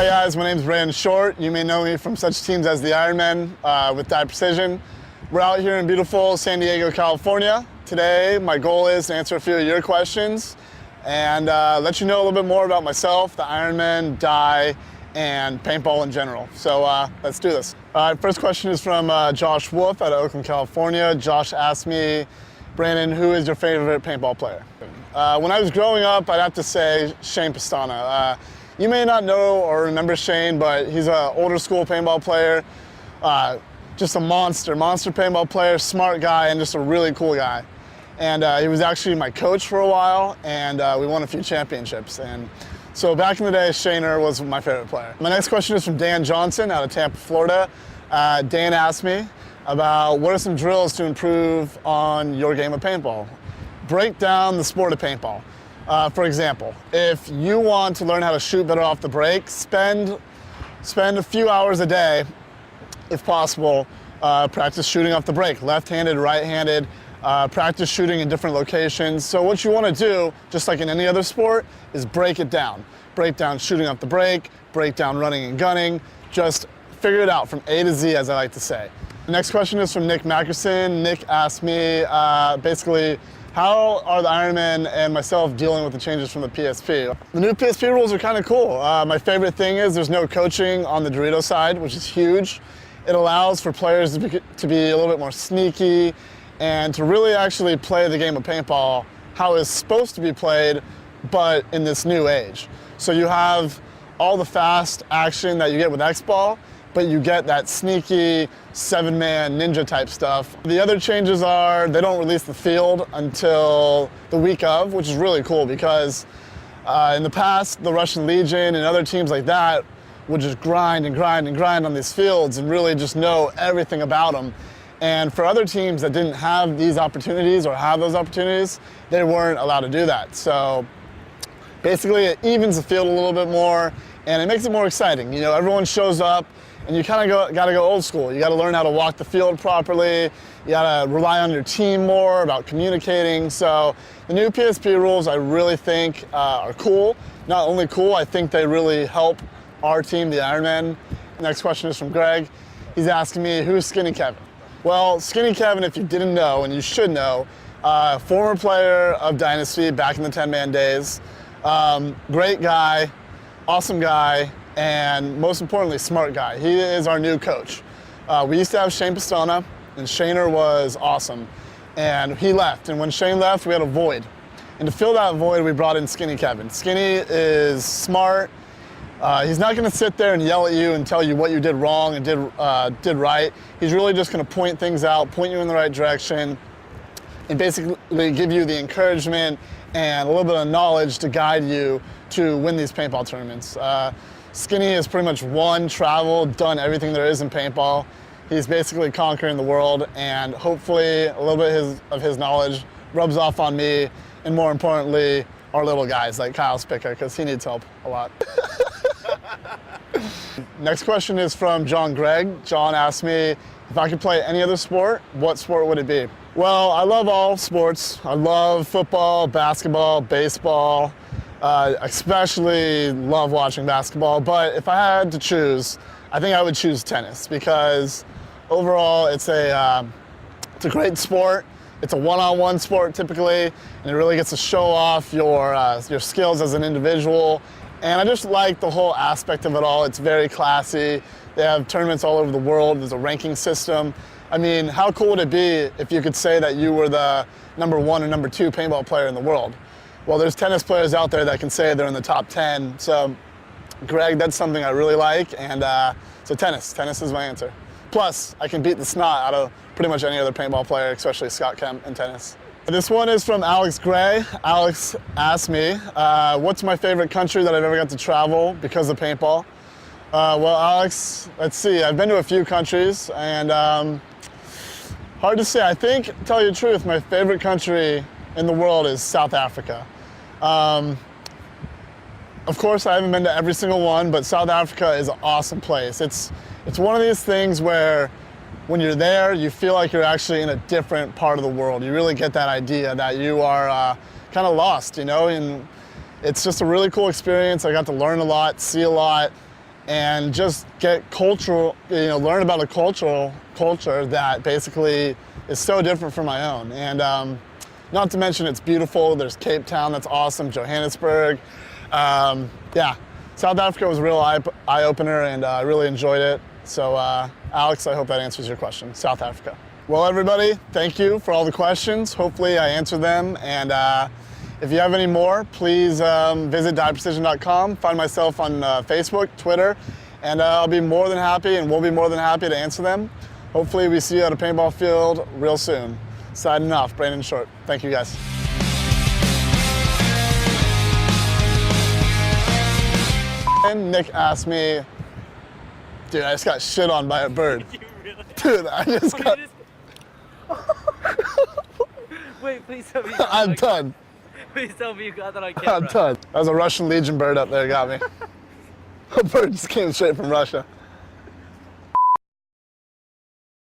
guys, my name is Brandon Short. You may know me from such teams as the Ironmen with Dive Precision. We're out here in beautiful San Diego, California. Today, my goal is to answer a few of your questions and let you know a little bit more about myself, the Ironmen, Dive, and paintball in general. So let's do this. All right, first question is from Josh Wolf out of Oakland, California. Josh asked me, Brandon, who is your favorite paintball player? When I was growing up, I'd have to say Shane Pistana. You may not know or remember Shane, but he's an older school paintball player. Just a monster paintball player, smart guy, and just a really cool guy. And he was actually my coach for a while, and we won a few championships. And so back in the day, Shaner was my favorite player. My next question is from Dan Johnson out of Tampa, Florida. Dan asked me about what are some drills to improve on your game of paintball. Break down the sport of paintball. For example, if you want to learn how to shoot better off the break, spend a few hours a day, if possible, practice shooting off the break, left-handed, right-handed, practice shooting in different locations. So what you want to do, just like in any other sport, is break it down. Break down shooting off the break, break down running and gunning, just figure it out from A to Z, as I like to say. The next question is from Nick Mackerson. Nick asked me, basically, how are the Ironmen and myself dealing with the changes from the PSP? The new PSP rules are kind of cool. My favorite thing is there's no coaching on the Dorito side, which is huge. It allows for players to be a little bit more sneaky and to really actually play the game of paintball how it's supposed to be played, but in this new age. So you have all the fast action that you get with X-Ball, but you get that sneaky 7-man ninja type stuff. The other changes are they don't release the field until the week of, which is really cool because in the past, the Russian Legion and other teams like that would just grind and grind and grind on these fields and really just know everything about them. And for other teams that didn't have these opportunities or have those opportunities, they weren't allowed to do that. So basically it evens the field a little bit more and it makes it more exciting. You know, everyone shows up and you kind of got to go old school. You got to learn how to walk the field properly. You got to rely on your team more about communicating. So the new PSP rules I really think are cool. Not only cool, I think they really help our team, the Ironmen. Next question is from Greg. He's asking me, who's Skinny Kevin? Well, Skinny Kevin, if you didn't know, and you should know, former player of Dynasty back in the 10-man days. Great guy, awesome guy, and most importantly, smart guy. He is our new coach. We used to have Shane Pistana, and Shaner was awesome. And he left, and when Shane left, we had a void. And to fill that void, we brought in Skinny Kevin. Skinny is smart. He's not going to sit there and yell at you and tell you what you did wrong and did right. He's really just going to point things out, point you in the right direction, and basically give you the encouragement and a little bit of knowledge to guide you to win these paintball tournaments. Skinny has pretty much won, traveled, done everything there is in paintball. He's basically conquering the world, and hopefully a little bit of his knowledge rubs off on me, and more importantly, our little guys like Kyle Spicker, because he needs help a lot. Next question is from John Gregg. John asked me if I could play any other sport, what sport would it be? Well, I love all sports. I love football, basketball, baseball. Especially love watching basketball, but if I had to choose, I think I would choose tennis because overall it's a great sport. It's a one-on-one sport typically, and it really gets to show off your skills as an individual. And I just like the whole aspect of it all. It's very classy. They have tournaments all over the world. There's a ranking system. I mean, how cool would it be if you could say that you were the #1 or #2 paintball player in the world? Well, there's tennis players out there that can say they're in the top 10. So, Greg, that's something I really like. And so tennis is my answer. Plus, I can beat the snot out of pretty much any other paintball player, especially Scott Kemp in tennis. This one is from Alex Gray. Alex asked me, what's my favorite country that I've ever got to travel because of paintball? Well, Alex, let's see. I've been to a few countries, and hard to say. I think, to tell you the truth, my favorite country in the world is South Africa. Of course, I haven't been to every single one, but South Africa is an awesome place. It's one of these things where when you're there, you feel like you're actually in a different part of the world. You really get that idea that you are kind of lost, you know, and it's just a really cool experience. I got to learn a lot, see a lot, and just get cultural, learn about a culture that basically is so different from my own. And not to mention it's beautiful. There's Cape Town, that's awesome, Johannesburg. Yeah, South Africa was a real eye-opener, and I really enjoyed it. So Alex, I hope that answers your question. South Africa. Well, everybody, thank you for all the questions. Hopefully I answered them. And if you have any more, please visit dietprecision.com. Find myself on Facebook, Twitter, and I'll be more than happy, and we'll be more than happy to answer them. Hopefully we see you at a paintball field real soon. Signing off, Brandon Short. Thank you, guys. And Nick asked me, dude, I just got shit on by a bird. You really? Dude, I just got... Wait, please tell me. I'm done. Please tell me you got that on camera. I'm done. That was a Russian Legion bird up there got me. A bird just came straight from Russia.